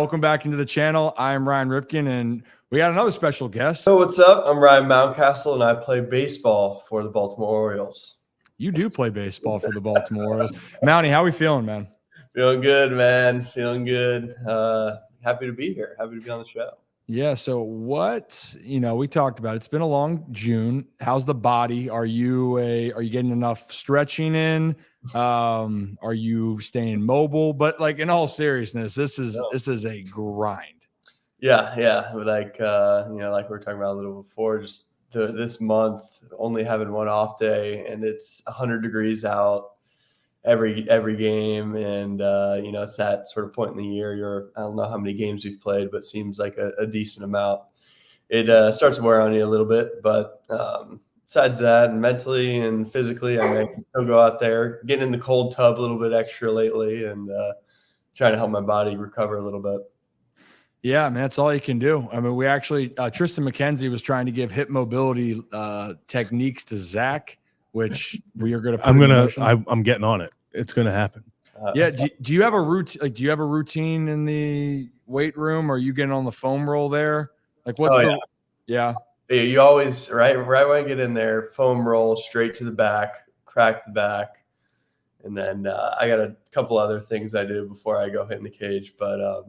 Welcome back into the channel. I'm Ryan Ripken, and we got another special guest. So what's up? I'm Ryan Mountcastle, and I play baseball for the Baltimore Orioles. You do play baseball for the Baltimore Orioles. Mountie, how we feeling, man? Feeling good, man. Feeling good. Happy to be here. Happy to be on the show. Yeah, so we talked about it. It's been a long June. How's the body? Are you getting enough stretching in? Are you staying mobile? But like in all seriousness, this is a grind. Yeah. Like like we were talking about a little before, just this month only having one off day, and it's 100 degrees out every game, and it's that sort of point in the year. I don't know how many games we've played, but seems like a decent amount. It starts to wear on you a little bit, but besides that, and mentally and physically, I can still go out there, get in the cold tub a little bit extra lately, and trying to help my body recover a little bit. Yeah, man, that's all you can do. I mean, we actually Tristan McKenzie was trying to give hip mobility techniques to Zach, which we are going to. I'm getting on it. It's going to happen. Yeah. Do you have a routine? Like, do you have a routine in the weight room? Or are you getting on the foam roll there? Like, what's yeah. You always right when I get in there, foam roll straight to the back, crack the back, and then I got a couple other things I do before I go hit in the cage. But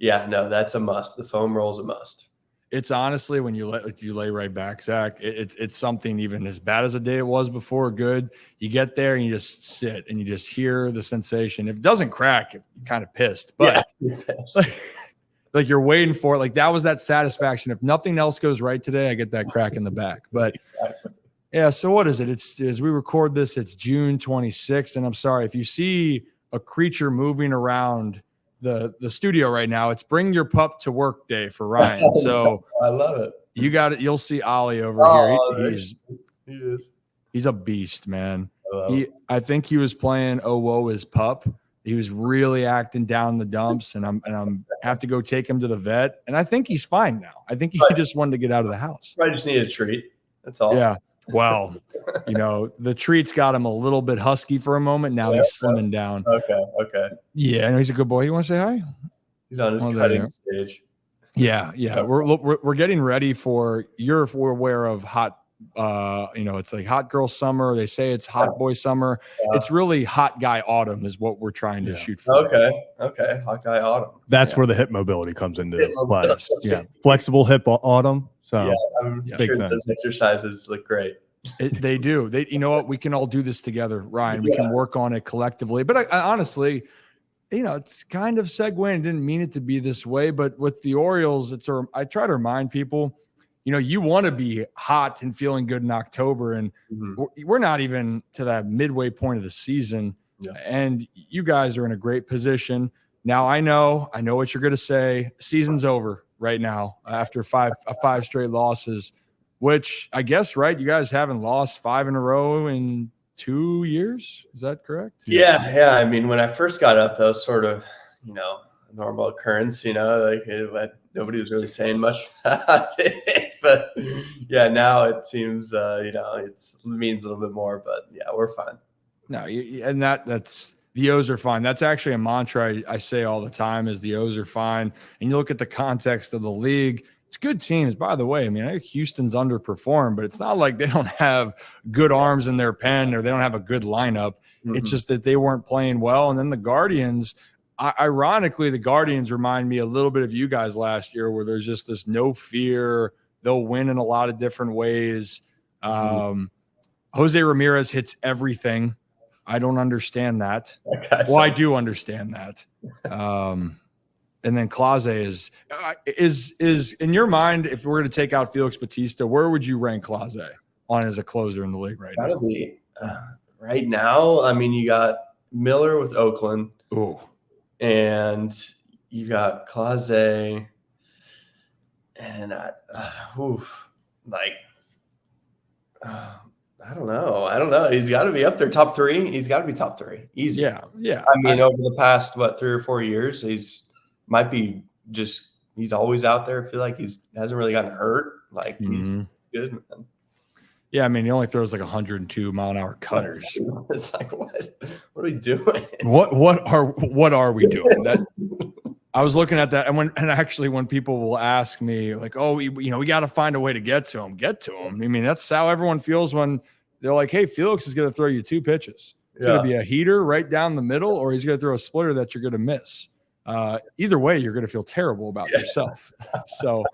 that's a must. The foam roll is a must. It's honestly, when you lay right back, Zach, it's something. Even as bad as the day it was before, good. You get there and you just sit and you just hear the sensation. If it doesn't crack, you're kind of pissed, but like you're waiting for it. Like that was that satisfaction. If nothing else goes right today, I get that crack in the back. But yeah, so what is it? It's as we record this, it's June 26th, and I'm sorry if you see a creature moving around the studio right now. It's bring your pup to work day for Ryan. So I love it. You got it. You'll see Ollie over here. He's a beast, man. I think he was playing "Oh Whoa His Pup." He was really acting down the dumps, and I'm have to go take him to the vet. And I think he's fine now. I think he just wanted to get out of the house. I just need a treat. That's all. Yeah. Well, the treats got him a little bit husky for a moment. Now he's slimming down. Okay. Yeah, and he's a good boy. You want to say hi? He's on his cutting stage. Yeah. We're getting ready for. You're aware of hot. It's like hot girl summer. They say it's hot boy summer. It's really hot guy autumn is what we're trying to shoot for. Okay. Hot guy autumn. That's where the hip mobility comes into play. Yeah, flexible hip autumn. So I'm sure those exercises look great. They do. You know what? We can all do this together, Ryan. We can work on it collectively. But I honestly, it's kind of segueing. Didn't mean it to be this way, but with the Orioles, I try to remind people, you want to be hot and feeling good in October, and we're not even to that midway point of the season. Yeah. And you guys are in a great position. Now, I know what you're going to say. Season's over right now after five straight losses, which I guess, right? You guys haven't lost 5 in a row in 2 years. Is that correct? Yeah. I mean, when I first got up, that was sort of, normal occurrence, but nobody was really saying much about it. But yeah, now it seems, it means a little bit more, but yeah, we're fine. No, and that's the O's are fine. That's actually a mantra I say all the time is the O's are fine. And you look at the context of the league, it's good teams. By the way, I mean, I think Houston's underperformed, but it's not like they don't have good arms in their pen or they don't have a good lineup. It's just that they weren't playing well. And then the Guardians, ironically, the Guardians remind me a little bit of you guys last year where there's just this no fear. They'll win in a lot of different ways. Jose Ramirez hits everything. I don't understand that. Well, I do understand that. And then Clase is in your mind, if we're going to take out Felix Bautista, where would you rank Clase on as a closer in the league right now? Right now, I mean, you got Miller with Oakland. Ooh. And you got Clase and I don't know. He's got to be up there, top 3. He's got to be top 3. Easy. Yeah. I mean, over the past 3 or 4 years, he's always out there. I feel like hasn't really gotten hurt. Like he's good, man. Yeah, I mean, he only throws like 102 mile an hour cutters. It's like what are we doing? What are we doing? That I was looking at that, and actually when people will ask me like, "Oh, we got to find a way to get to him." I mean, that's how everyone feels when they're like, "Hey, Felix is going to throw you 2 pitches. It's going to be a heater right down the middle, or he's going to throw a splitter that you're going to miss. Either way, you're going to feel terrible about yourself." So,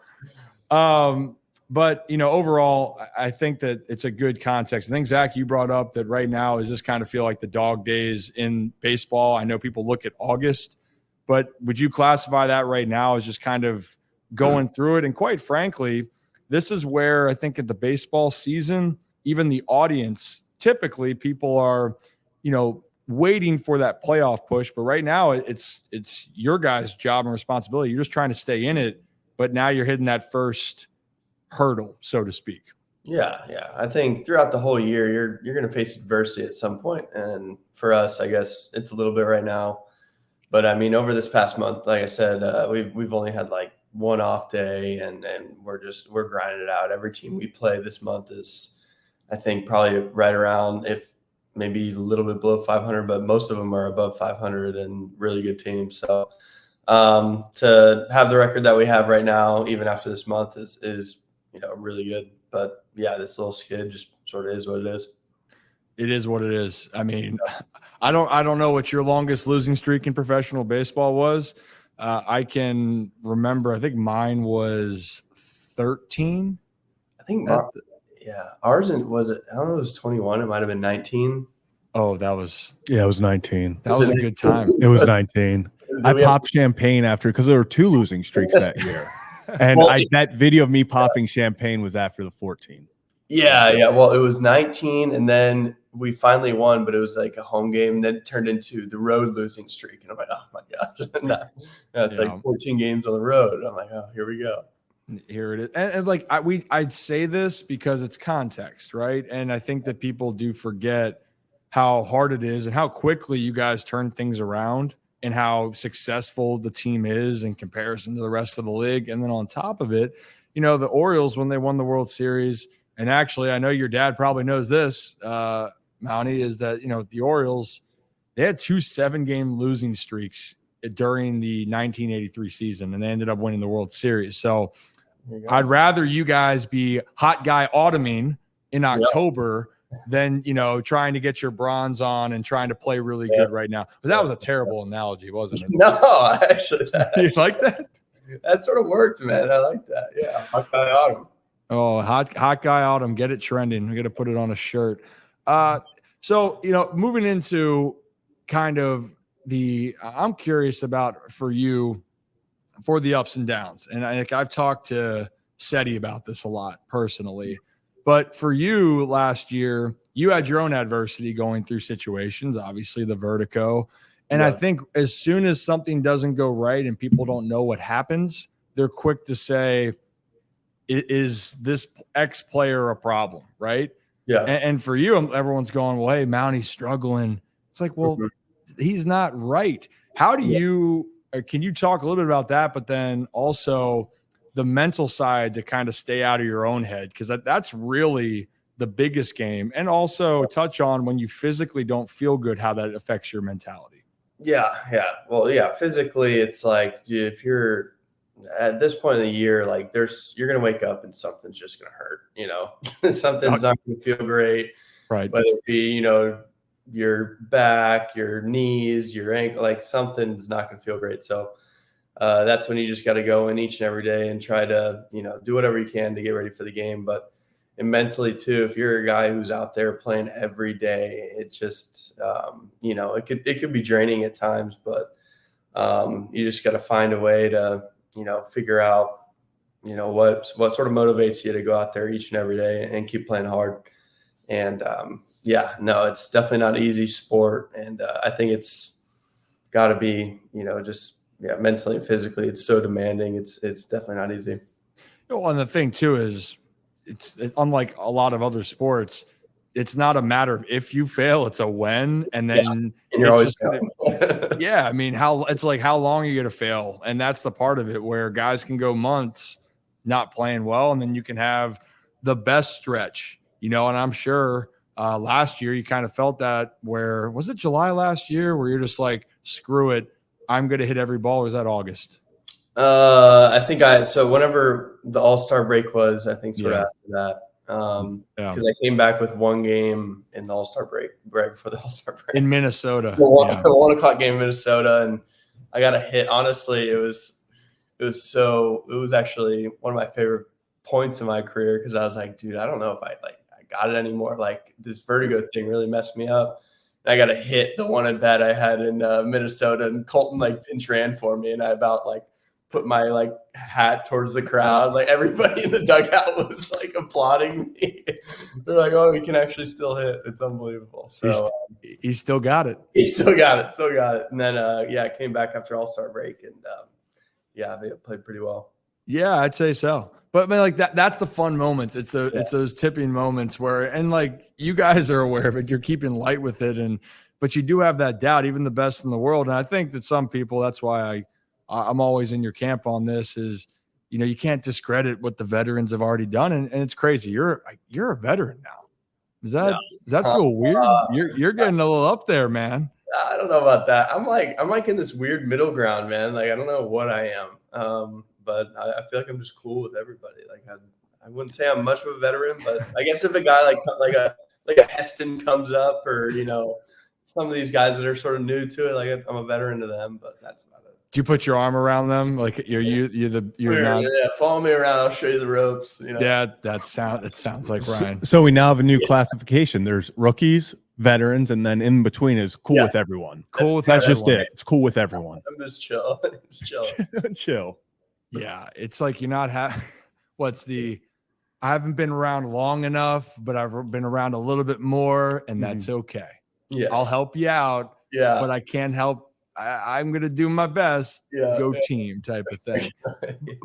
but overall, I think that it's a good context. I think Zach, you brought up that right now is this kind of feel like the dog days in baseball. I know people look at August. But would you classify that right now as just kind of going through it? And quite frankly, this is where I think at the baseball season, even the audience, typically people are, waiting for that playoff push. But right now it's your guys' job and responsibility. You're just trying to stay in it. But now you're hitting that first hurdle, so to speak. Yeah. I think throughout the whole year, you're going to face adversity at some point. And for us, I guess it's a little bit right now. But I mean, over this past month, like I said, we've only had like one off day, and we're grinding it out. Every team we play this month is, I think, probably right around, if maybe a little bit below 500, but most of them are above 500 and really good teams. So to have the record that we have right now, even after this month, is really good. But yeah, this little skid just sort of is what it is. It is what it is. I mean, I don't know what your longest losing streak in professional baseball was. I can remember, I think mine was 13. I think ours was it? I don't know. It was 21. It might have been 19. Oh, it was 19. That was a good time. It was 19. I popped champagne after because there were 2 losing streaks that year, and that video of me popping champagne was after the 14. Yeah. Well, it was 19, and then we finally won, but it was like a home game. And then it turned into the road losing streak. And I'm like, oh my gosh. It's like 14 games on the road. I'm like, oh, here we go. Here it is. And like I'd say this because it's context, right? And I think that people do forget how hard it is and how quickly you guys turn things around and how successful the team is in comparison to the rest of the league. And then on top of it, the Orioles, when they won the World Series, and actually I know your dad probably knows this, Mountie, is that, the Orioles, they had 2 7-game losing streaks during the 1983 season, and they ended up winning the World Series. So I'd rather you guys be hot guy autumning in October than, trying to get your bronze on and trying to play really good right now. But that was a terrible analogy, wasn't it? No, actually. You like that? That sort of worked, man. I like that. Yeah. Hot guy autumn. Oh, hot guy autumn. Get it trending. We got to put it on a shirt. So, moving into kind of I'm curious about for you, for the ups and downs. And I've talked to Seti about this a lot personally, but for you last year, you had your own adversity going through situations, obviously the vertigo. And I think as soon as something doesn't go right and people don't know what happens, they're quick to say, is this X player a problem? Right. Yeah. And for you, everyone's going, well, hey, Mountie's struggling. It's like, well, he's not right. How do you, can you talk a little bit about that, but then also the mental side to kind of stay out of your own head? Because that's really the biggest game. And also touch on when you physically don't feel good, how that affects your mentality. Yeah. Well, physically, it's like, dude, if you're at this point in the year, like you're going to wake up and something's just going to hurt, something's not going to feel great. Right. Whether it be, your back, your knees, your ankle, like something's not going to feel great. So that's when you just got to go in each and every day and try to, do whatever you can to get ready for the game. But and mentally too, if you're a guy who's out there playing every day, it just, it could be draining at times, but you just got to find a way to, figure out, what sort of motivates you to go out there each and every day and keep playing hard. And it's definitely not an easy sport. And I think it's got to be, mentally and physically, it's so demanding. It's definitely not easy. And the thing too is, it's unlike a lot of other sports. It's not a matter of if you fail; it's a when, and then and you're always I mean, how long are you going to fail? And that's the part of it where guys can go months not playing well, and then you can have the best stretch, and I'm sure last year you kind of felt that. Where was it July last year where you're just like, screw it, I'm going to hit every ball, or is that August? I think so whenever the All-Star break was, I think sort of after that. Because I came back with one game in the All-Star break, right before the All-Star break. In Minnesota. The 1 o'clock game in Minnesota, and I got a hit. Honestly, it was actually one of my favorite points in my career, because I was like, dude, I don't know if I got it anymore. Like, this vertigo thing really messed me up. And I got a hit the one at bat I had in Minnesota, and Colton pinch ran for me, and I about put my hat towards the crowd. Like, everybody in the dugout was applauding me. They're like, "Oh, he can actually still hit. It's unbelievable." So he still got it. He still got it. And then I came back after All-Star break, and they played pretty well. Yeah, I'd say so. But man, that's the fun moments. It's those tipping moments where, and you guys are aware of it. You're keeping light with it, but you do have that doubt, even the best in the world. And I think that some people, that's why I'm always in your camp on this, is, you can't discredit what the veterans have already done. And it's crazy. You're a veteran now. Does that feel weird? You're getting a little up there, man. I don't know about that. I'm in this weird middle ground, man. I don't know what I am. But I feel like I'm just cool with everybody. I wouldn't say I'm much of a veteran, but I guess if a guy like a Heston comes up, or some of these guys that are sort of new to it, I'm a veteran to them, but that's about it. Do you put your arm around them? You're not. Yeah, follow me around. I'll show you the ropes. Yeah, it sounds like Ryan. So we now have a new classification. There's rookies, veterans, and then in between is cool with everyone. That's just it. It's cool with everyone. I'm just chill. Chill. Yeah, it's you're not I haven't been around long enough, but I've been around a little bit more, and that's okay. Yes. I'll help you out. Yeah. But I can't help. I'm going to do my best. Go team type of thing.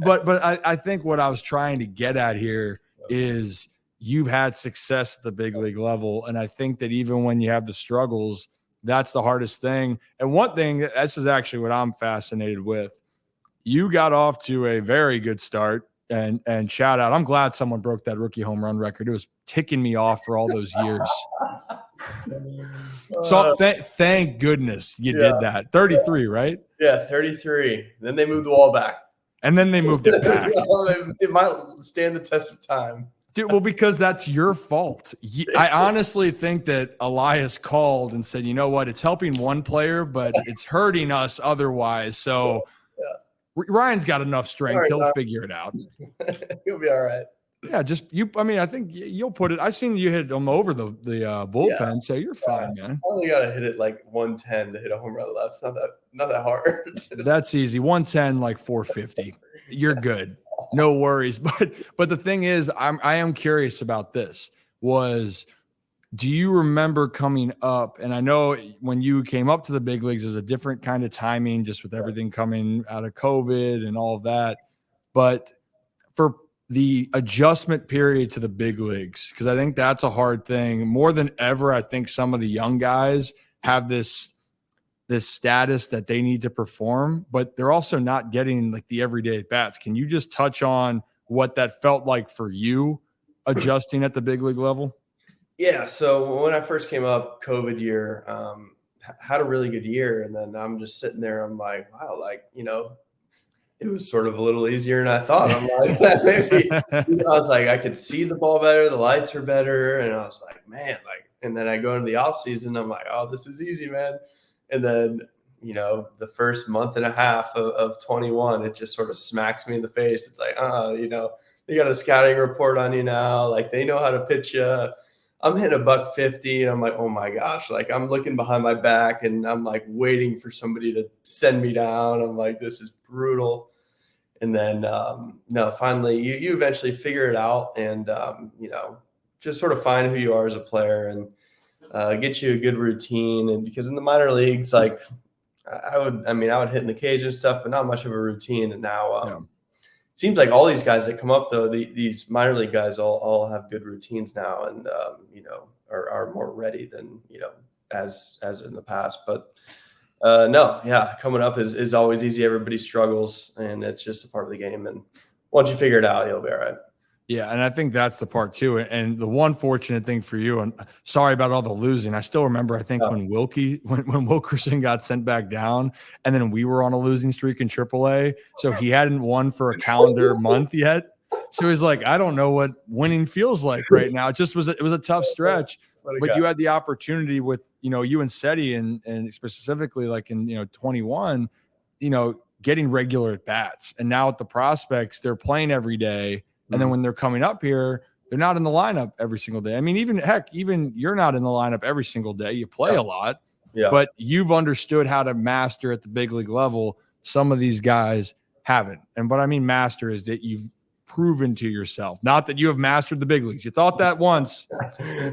But I think what I was trying to get at here is you've had success at the big league level. And I think that even when you have the struggles, that's the hardest thing. And one thing, this is actually what I'm fascinated with. You got off to a very good start, and shout out. I'm glad someone broke that rookie home run record. It was ticking me off for all those years. So thank goodness you did that. 33, right? Yeah, 33. Then they moved the wall back. And then they moved it back. It might stand the test of time. Dude, well, because that's your fault. I honestly think that Elias called and said, you know what, it's helping one player, but it's hurting us otherwise. So Ryan's got enough strength. He'll figure it out. He'll be all right. Yeah, I think you'll put it. I seen you hit him over the bullpen, so you're fine, man. I only got to hit it 110 to hit a home run left. It's not that hard. That's easy. 110, 450. You're good. No worries. But the thing is, I am curious about this. Do you remember coming up? And I know when you came up to the big leagues, there's a different kind of timing, just with everything coming out of COVID and all of that. But for the adjustment period to the big leagues, because I think that's a hard thing more than ever. I think some of the young guys have this status that they need to perform, but they're also not getting the everyday bats. Can you just touch on what that felt like for you adjusting at the big league level? Yeah. So when I first came up, COVID year, had a really good year. And then I'm just sitting there. I'm like, wow, it was sort of a little easier than I thought. I'm like, maybe, I was like, I could see the ball better. The lights are better. And I was like, man, and then I go into the off season. I'm like, oh, this is easy, man. And then, the first month and a half of 21, it just sort of smacks me in the face. It's like, they got a scouting report on you now. They know how to pitch you. I'm hitting $150, and I'm like, oh my gosh. I'm looking behind my back, and I'm waiting for somebody to send me down. I'm like, this is brutal. And then, finally you eventually figure it out, and, just sort of find who you are as a player, and get you a good routine. And because in the minor leagues, I would hit in the cage and stuff, but not much of a routine. And now, seems like all these guys that come up, though, these minor league guys all have good routines now, and are more ready than as in the past. But coming up is always easy. Everybody struggles, and it's just a part of the game. And once you figure it out, you'll be all right. Yeah, and I think that's the part too. And the one fortunate thing for you, and sorry about all the losing. I still remember, I think when Wilkerson got sent back down, and then we were on a losing streak in AAA. So he hadn't won for a calendar month yet. So he's like, I don't know what winning feels like right now. It was a tough stretch. But you had the opportunity with, you and Seti and specifically like in 21, getting regular at bats. And now at the prospects, they're playing every day. And then when they're coming up here, they're not in the lineup every single day. I mean, even you're not in the lineup every single day. You play a lot, but you've understood how to master at the big league level. Some of these guys haven't. And what I mean master is that you've proven to yourself, not that you have mastered the big leagues. You thought that once.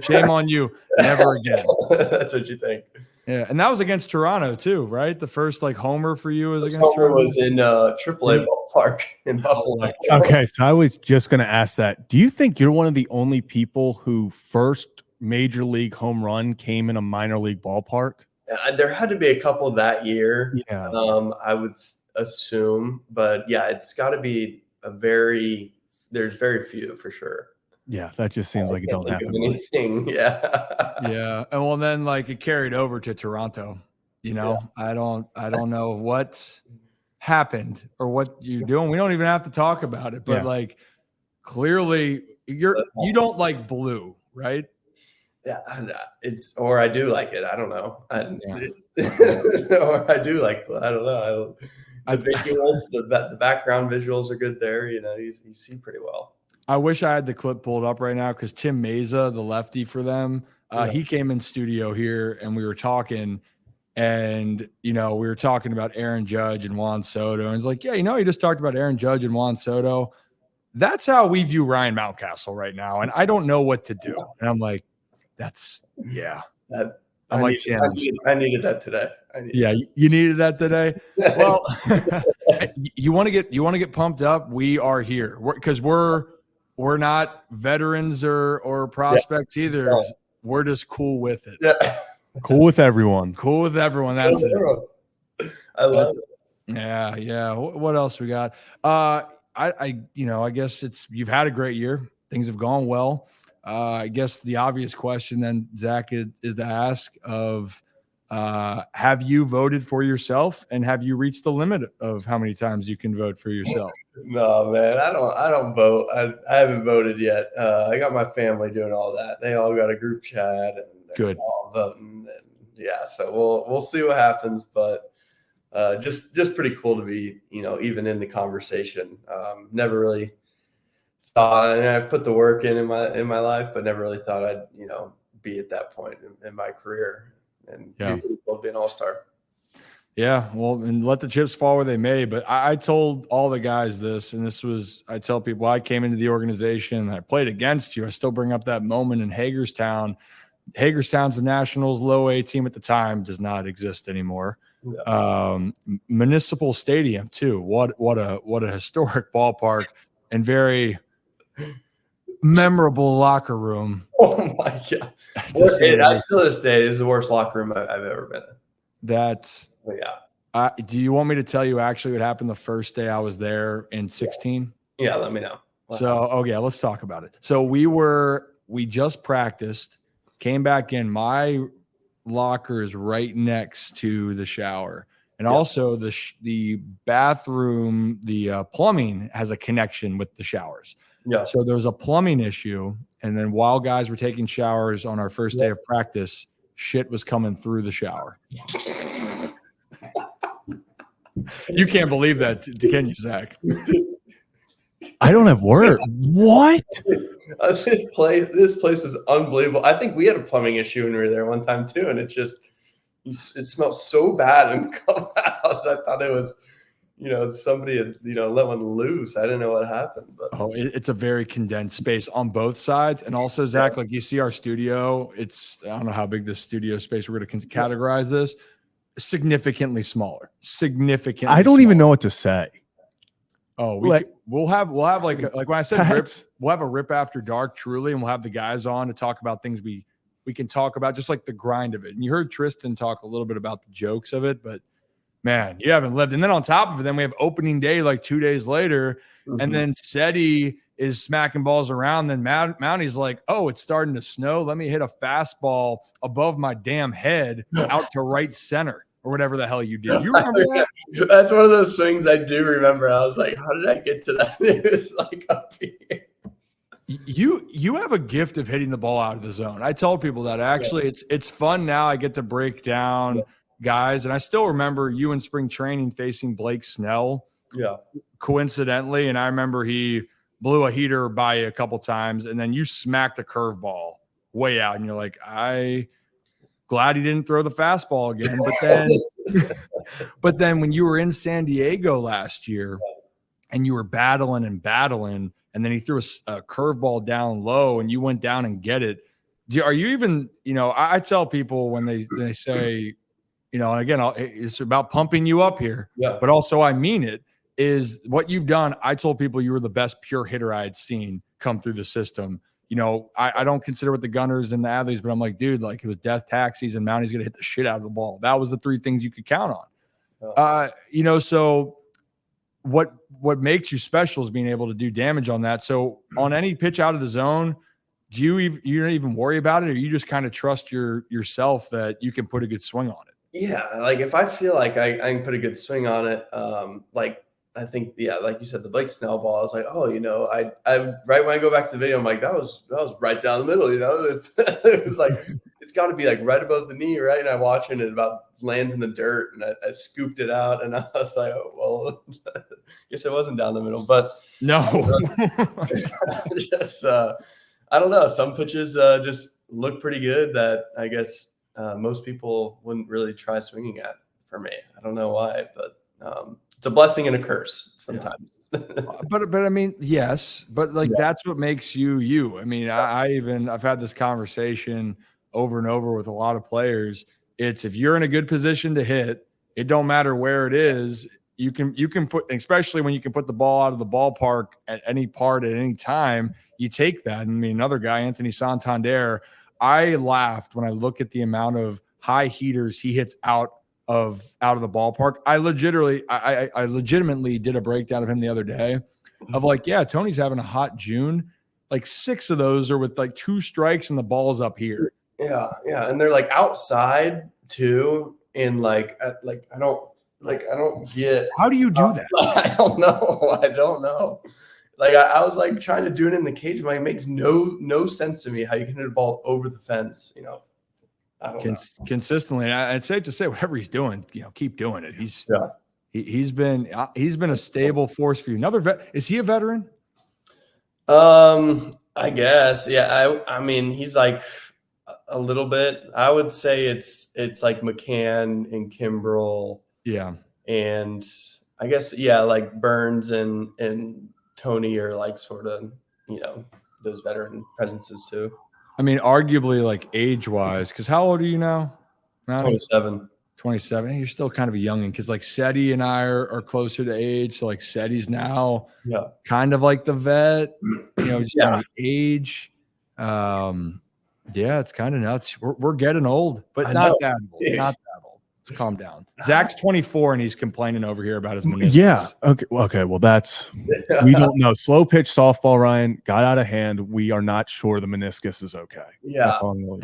Shame on you. Never again. That's what you think. Yeah, and that was against Toronto too, right? The first homer for you was against homer Toronto. Was in AAA ballpark in Buffalo. Okay, so I was just going to ask that. Do you think you're one of the only people who first major league home run came in a minor league ballpark? There had to be a couple that year. Yeah. I would assume, but yeah, it's got to be there's very few for sure. Yeah, that just seems like it don't happen. Anything. Yeah. Yeah. And well, then it carried over to Toronto. I don't know what's happened or what you're doing. We don't even have to talk about it, but clearly you don't like blue, right? Yeah, or I do like it. I don't know. Or I do like, I don't know. The visuals, the background visuals are good there. You see pretty well. I wish I had the clip pulled up right now because Tim Meza, the lefty for them, he came in studio here and we were talking, and we were talking about Aaron Judge and Juan Soto, and he's like, he just talked about Aaron Judge and Juan Soto. That's how we view Ryan Mountcastle right now, and I don't know what to do. And I'm like, I needed that today. You needed that today. Well, you want to get pumped up. We are here because we're not veterans or prospects either. No. We're just cool with it. Yeah. Cool with everyone. Cool with everyone. That's it. I love it. Yeah. What else we got? I guess you've had a great year. Things have gone well. I guess the obvious question then, Zach, is to ask of, have you voted for yourself, and have you reached the limit of how many times you can vote for yourself? No, man, I don't vote. I haven't voted yet. I got my family doing all that. They all got a group chat and good all voting. And so we'll see what happens, but just pretty cool to be, even in the conversation. Never really thought, and I've put the work in my life, but never really thought I'd, be at that point in my career and be an all-star. Yeah, well, and let the chips fall where they may. But I told all the guys this, and I tell people I came into the organization and I played against you. I still bring up that moment in Hagerstown. Hagerstown's the Nationals low A team at the time, does not exist anymore. Yeah. Municipal Stadium too. What a historic ballpark and very memorable locker room. Oh my God! I still to this day is the worst locker room I've ever been in. That's do you want me to tell you actually what happened the first day I was there in 16? Yeah, let me know. Let's talk about it. So we just practiced, came back in. My locker is right next to the shower. And also the bathroom, the plumbing has a connection with the showers. Yeah. So there was a plumbing issue. And then while guys were taking showers on our first day of practice, shit was coming through the shower. You can't believe that, can you, Zach? I don't have words. What? This place was unbelievable. I think we had a plumbing issue when we were there one time too, and it smelled so bad in the clubhouse. I thought it was, somebody had, let one loose. I didn't know what happened. But it's a very condensed space on both sides. And also, Zach, like you see our studio, I don't know how big this studio space we're going to categorize this. Significantly smaller. I don't even know what to say. Oh, we'll have like when I said rip, we'll have a rip after dark truly, and we'll have the guys on to talk about things we can talk about, just like the grind of it. And you heard Tristan talk a little bit about the jokes of it, but man, you haven't lived. And then on top of it, then we have opening day like 2 days later, and then Seti is smacking balls around. Then Mounty's like, oh, it's starting to snow. Let me hit a fastball above my damn head out to right center or whatever the hell you did. You remember that? That's one of those swings I do remember. I was like, how did I get to that? It was like up here. You have a gift of hitting the ball out of the zone. I tell people that actually it's fun now. I get to break down guys, and I still remember you in spring training facing Blake Snell. Yeah. Coincidentally, and I remember he blew a heater by you a couple times, and then you smacked a curveball way out, and you're like, I glad he didn't throw the fastball again. But then when you were in San Diego last year and you were battling, and then he threw a curveball down low and you went down and get it. Are you even, I tell people when they say, and again, it's about pumping you up here, but also I mean it, is what you've done. I told people you were the best pure hitter I had seen come through the system. I don't consider what the Gunners and the Adleys, but I'm like, dude, like it was death taxis and Mounty's going to hit the shit out of the ball. That was the three things you could count on. So what makes you special is being able to do damage on that. So on any pitch out of the zone, you don't even worry about it, or you just kind of trust yourself that you can put a good swing on it? Yeah, like if I feel like I can put a good swing on it, I think, like you said, the Blake Snell ball, I was like, oh, I right when I go back to the video, I'm like, that was right down the middle, it was like, it's got to be like right above the knee, right? And I watch it, and it about lands in the dirt, and I scooped it out, and I was like, oh, well, I guess it wasn't down the middle, but no, just I don't know. Some pitches just look pretty good that I guess most people wouldn't really try swinging at for me. I don't know why, but it's a blessing and a curse sometimes. But I mean, yes, but that's what makes you. I mean, I've had this conversation over and over with a lot of players. It's if you're in a good position to hit, it don't matter where it is. You can put, especially when you can put the ball out of the ballpark at any part at any time, you take that. I mean, another guy, Anthony Santander, I laughed when I look at the amount of high heaters he hits out of the ballpark. I legitimately did a breakdown of him the other day of like, yeah, Tony's having a hot June. Like 6 of those are with like 2 strikes and the ball's up here. Yeah. And they're like outside too. And I don't get. How do you do that? I don't know. Like I was like trying to do it in the cage. Like it makes no sense to me how you can hit a ball over the fence, I don't know. Consistently. And it's safe to say whatever he's doing, keep doing it. He's been a stable force for you. Another vet. Is he a veteran? I guess. Yeah. I mean, he's like a little bit. I would say it's like McCann and Kimbrel. Yeah. And I guess, like Burns and Tony are like sort of, those veteran presences too. I mean, arguably like age-wise, because how old are you now? 27. 27. Hey, you're still kind of a youngin', because like Seti and I are closer to age. So like Seti's now kind of like the vet, just kind of age. It's kind of nuts. We're getting old, but not that old. Not that old. Let's calm down. Zach's 24 and he's complaining over here about his meniscus. Yeah. Okay. Well, we don't know. Slow pitch softball, Ryan, got out of hand. We are not sure the meniscus is okay. Yeah. That's all I'm really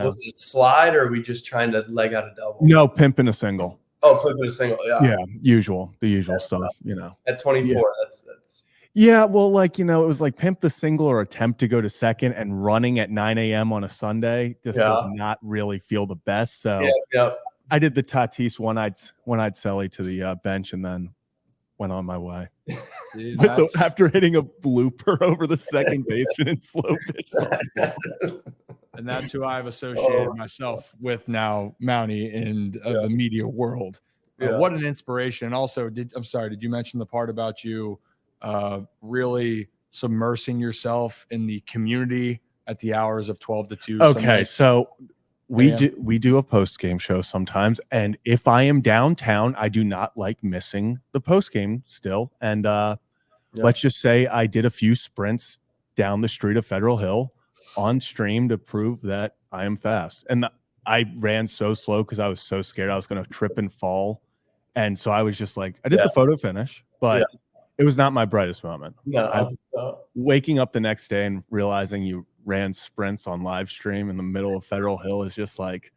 Was it a slide, or are we just trying to leg out a double? No, pimping a single. Oh, pimping a single. Yeah. Yeah. The usual stuff. At 24, that's. Yeah, well, it was like pimp the single or attempt to go to second, and running at 9 a.m. on a Sunday just does not really feel the best. So I did the Tatis one-eyed celly to the bench and then went on my way. Dude, after hitting a blooper over the second baseman in slow pitch. And that's who I've associated myself with now, Mounty, in the media world. What an inspiration. And also, did you mention the part about you really submersing yourself in the community at the hours of 12 to 2? Okay, so we do a post-game show sometimes, and if I am downtown, I do not like missing the post-game still. And let's just say I did a few sprints down the street of Federal Hill on stream to prove that I am fast. And I ran so slow because I was so scared I was going to trip and fall. And so I was just like, I did the photo finish, but It was not my brightest moment. No. Waking up the next day and realizing you ran sprints on live stream in the middle of Federal Hill is just like,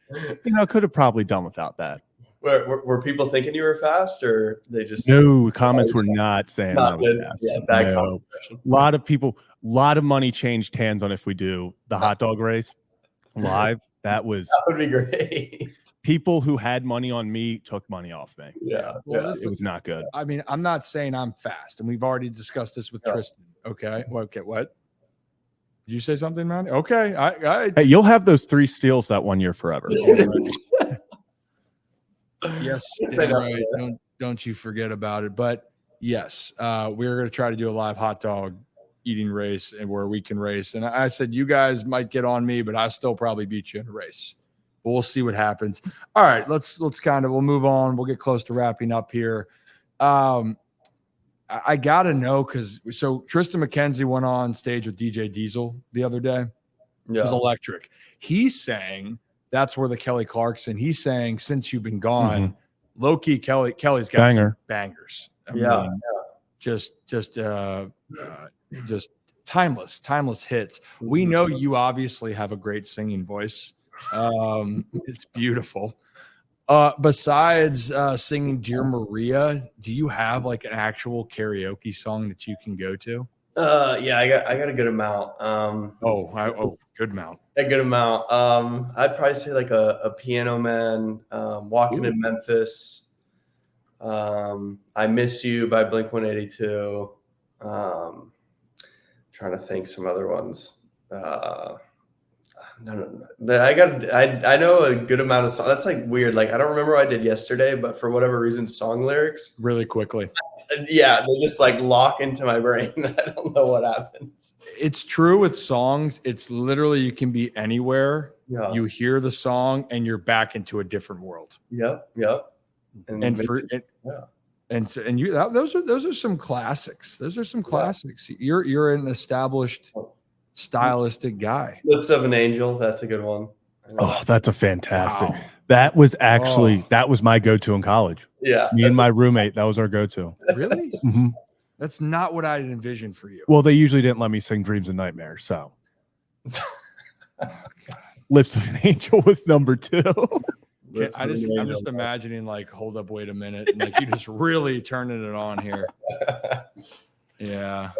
could have probably done without that. Were people thinking you were fast, or they just no comments were not saying I was fast. Yeah, bad no. A lot of people, a lot of money changed hands on if we do the hot dog race live. That would be great. People who had money on me took money off me. Yeah, well, it was not good. I mean, I'm not saying I'm fast, and we've already discussed this with Tristan. Okay, okay, what? Did you say something, man? Okay, hey, you'll have those 3 steals that 1 year forever. Yes, damn right. Don't you forget about it. But yes, we're going to try to do a live hot dog eating race, and where we can race. And I said, you guys might get on me, but I still probably beat you in a race. But we'll see what happens. All right, let's we'll move on. We'll get close to wrapping up here. I gotta know, so Tristan McKenzie went on stage with DJ Diesel the other day. Yeah. It was electric. He's saying that's where the Kelly Clarkson. He's saying since you've been gone, low key Kelly's got some bangers. I mean, just timeless hits. We know you obviously have a great singing voice. It's beautiful. Besides singing Dear Maria, do you have like an actual karaoke song that you can go to? Yeah, I got a good amount. Good amount. A good amount. I'd probably say like a Piano Man, Walking in Memphis, I Miss You by Blink-182. Trying to think some other ones. No. I know a good amount of songs. That's like weird. Like I don't remember what I did yesterday, but for whatever reason, song lyrics really quickly. Yeah, they just like lock into my brain. I don't know what happens. It's true with songs. It's literally you can be anywhere. Yeah. You hear the song and you're back into a different world. Yep. Those are some classics. Those are some classics. You're an established stylistic guy. Lips of an Angel, that's a good one. Oh, that's a fantastic. Wow. That was actually that was my go-to in college. Yeah. Me and my roommate, that was our go-to. Really? Mm-hmm. That's not what I had envisioned for you. Well, they usually didn't let me sing Dreams and Nightmares, so Lips of an Angel was number 2. I'm just imagining like, hold up, wait a minute. And like you just really turning it on here. Yeah.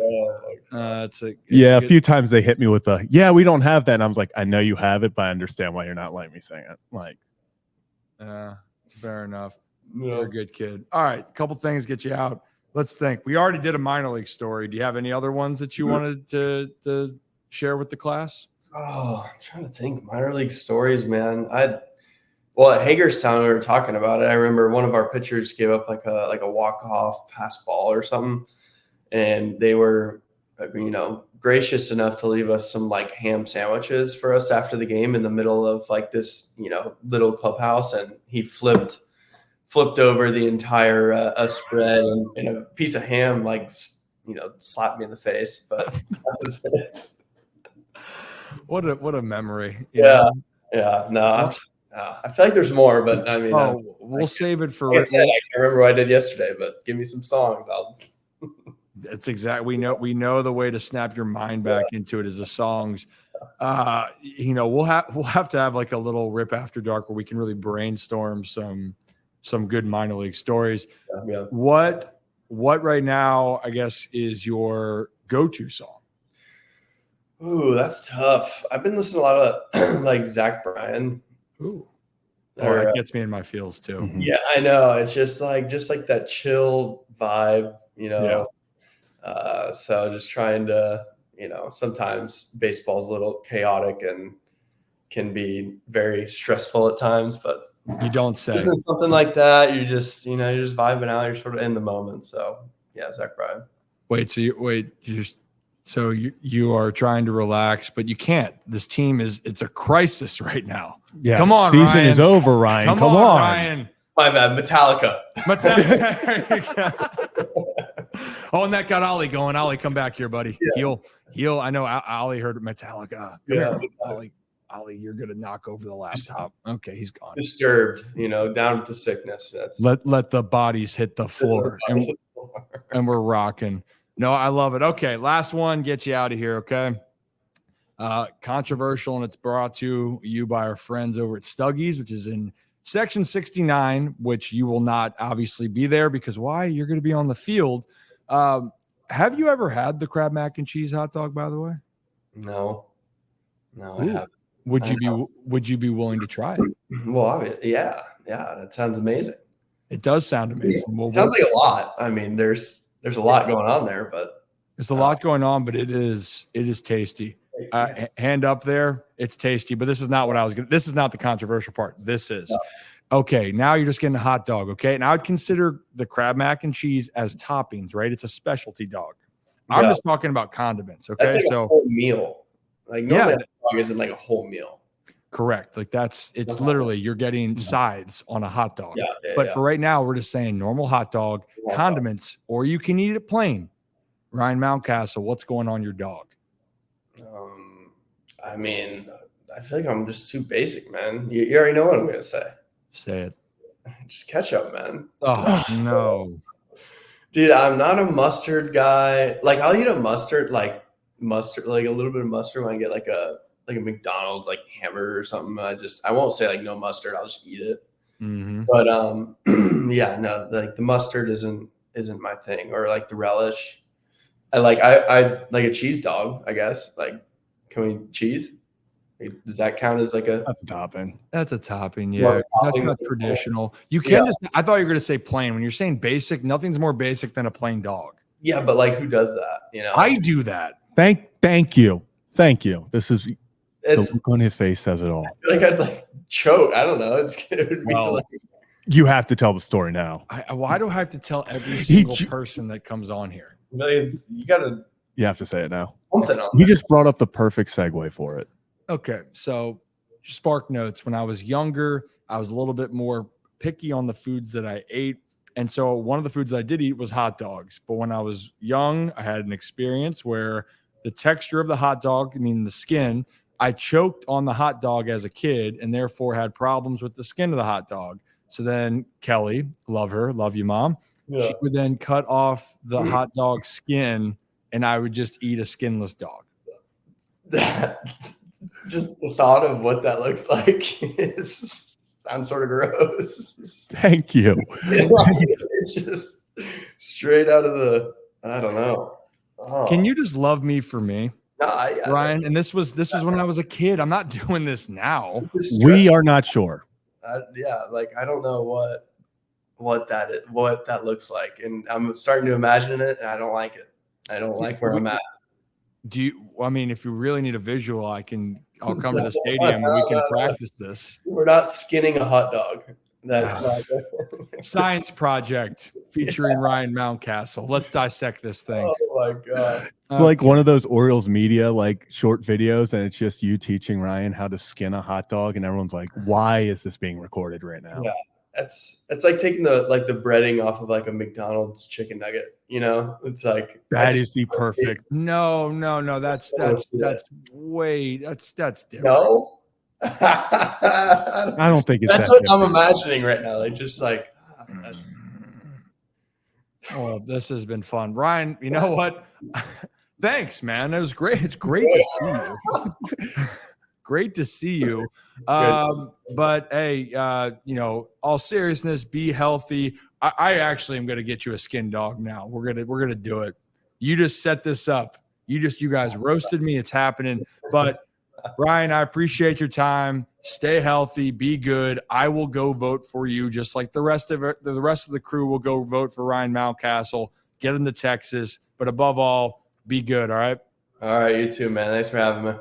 A few times they hit me with we don't have that. And I was like, I know you have it, but I understand why you're not letting me sing it. Like, it's fair enough. You're a good kid. All right. A couple things get you out. Let's think. We already did a minor league story. Do you have any other ones that you wanted to share with the class? Oh, I'm trying to think. Minor league stories, man. At Hagerstown, we were talking about it. I remember one of our pitchers gave up like a walk-off pass ball or something. And they were, gracious enough to leave us some like ham sandwiches for us after the game in the middle of like this, little clubhouse. And he flipped over the entire spread, and a piece of ham like, slapped me in the face. But that was it. What a memory. Yeah. No, I feel like there's more, but I mean, we'll save it for. I can't remember what I did yesterday, but give me some songs. That's exactly. We know the way to snap your mind back into it is the songs. We'll have to have like a little Rip After Dark where we can really brainstorm some good minor league stories. Yeah. What right now, I guess, is your go-to song? Ooh, that's tough. I've been listening to a lot of like Zach Bryan. Ooh. That gets me in my feels too. Mm-hmm. Yeah, I know. It's just like that chill vibe, Yeah. So just trying to, sometimes baseball's a little chaotic and can be very stressful at times, but you don't say something like that. You're just vibing out. You're sort of in the moment. So yeah, Zach Bryan. So you are trying to relax, but you can't. This team it's a crisis right now. Yeah. Come on, season Ryan. is over, Ryan. Come on, Ryan. My bad. Metallica. Oh, and that got Ollie going. Ollie, come back here, buddy. Yeah. He'll. I know Ollie heard Metallica. Ollie, you're gonna knock over the laptop. Okay, he's gone. Disturbed, down with the sickness. Let the bodies hit the floor. and we're rocking. No, I love it. Okay, last one, get you out of here, okay? Controversial, and it's brought to you by our friends over at Stuggies, which is in section 69, which you will not obviously be there because why? You're going to be on the field. Have you ever had the crab mac and cheese hot dog, by the way? No, I haven't. Would you be willing to try it? Well, yeah, that sounds amazing. It does sound amazing. Well, it sounds like a lot. I mean, there's a lot going on there, but there's a lot going on, but it is tasty. Hand up there, it's tasty. But this is not what I was going to. This is not the controversial part. This is okay. Now you're just getting a hot dog, okay? And I would consider the crab mac and cheese as toppings, right? It's a specialty dog. I'm just talking about condiments, okay? That's like a whole meal. Like normally a dog isn't like a whole meal. Correct. Like it's literally you're getting sides on a hot dog. But for right now, we're just saying normal hot dog, condiments, or you can eat it plain. Ryan Mountcastle, what's going on your dog? I mean, I feel like I'm just too basic, man. You already know what I'm gonna say. Say it. Just ketchup, man. Oh no. Dude, I'm not a mustard guy. Like I'll eat a mustard, like a little bit of mustard when I get like a McDonald's like hamburger or something. I won't say like no mustard. I'll just eat it. Mm-hmm. But yeah, no, like the mustard isn't my thing, or like the relish. I like a cheese dog, I guess. Like, can we cheese? Does that count as like that's a topping? That's a topping, yeah. That's not traditional. You can I thought you were gonna say plain. When you're saying basic, nothing's more basic than a plain dog. Yeah, but like who does that? You know, I do that. Thank you. This is the look on his face says it all. Like I'd like choke. I don't know. It would be like, you have to tell the story now. Why do I have to tell every single person that comes on here? You have to say it now. Something on he just brought up the perfect segue for it. Okay, so Spark Notes. When I was younger, I was a little bit more picky on the foods that I ate. And so one of the foods that I did eat was hot dogs. But when I was young, I had an experience where the texture of the hot dog, I mean the skin, I choked on the hot dog as a kid and therefore had problems with the skin of the hot dog. So then Kelly, love her, love you, Mom. Yeah. She would then cut off the hot dog skin and I would just eat a skinless dog. Just the thought of what that looks like sounds sort of gross. Thank you. It's just straight out of the, I don't know. Oh. Can you just love me for me? Ryan, and this was when I was a kid. I'm not doing this now. We are not sure. Yeah, like I don't know what that looks like, and I'm starting to imagine it, and I don't like it. I don't like where I'm at. Do you? I mean, if you really need a visual, I'll come to the stadium and we can practice this. We're not skinning a hot dog. That's not science project featuring Ryan Mountcastle. Let's dissect this thing. Oh my god! It's like one of those Orioles media like short videos, and it's just you teaching Ryan how to skin a hot dog, and everyone's like, "Why is this being recorded right now?" Yeah, it's like taking the breading off of like a McDonald's chicken nugget. You know, it's like that is the perfect. No. That's way that's different. No. I don't think it's that's what different. I'm imagining right now. Like just like that's. Oh, this has been fun, Ryan. You know what? Thanks, man. It was great. It's great to see you. Great to see you. But hey, all seriousness, be healthy. I actually am gonna get you a skin dog now. We're gonna do it. You just set this up. You guys roasted me. It's happening. But Ryan, I appreciate your time. Stay healthy, be good. I will go vote for you, just like the rest of the crew will go vote for Ryan Mountcastle. Get him to Texas, but above all, be good. All right. All right, you too, man. Thanks for having me.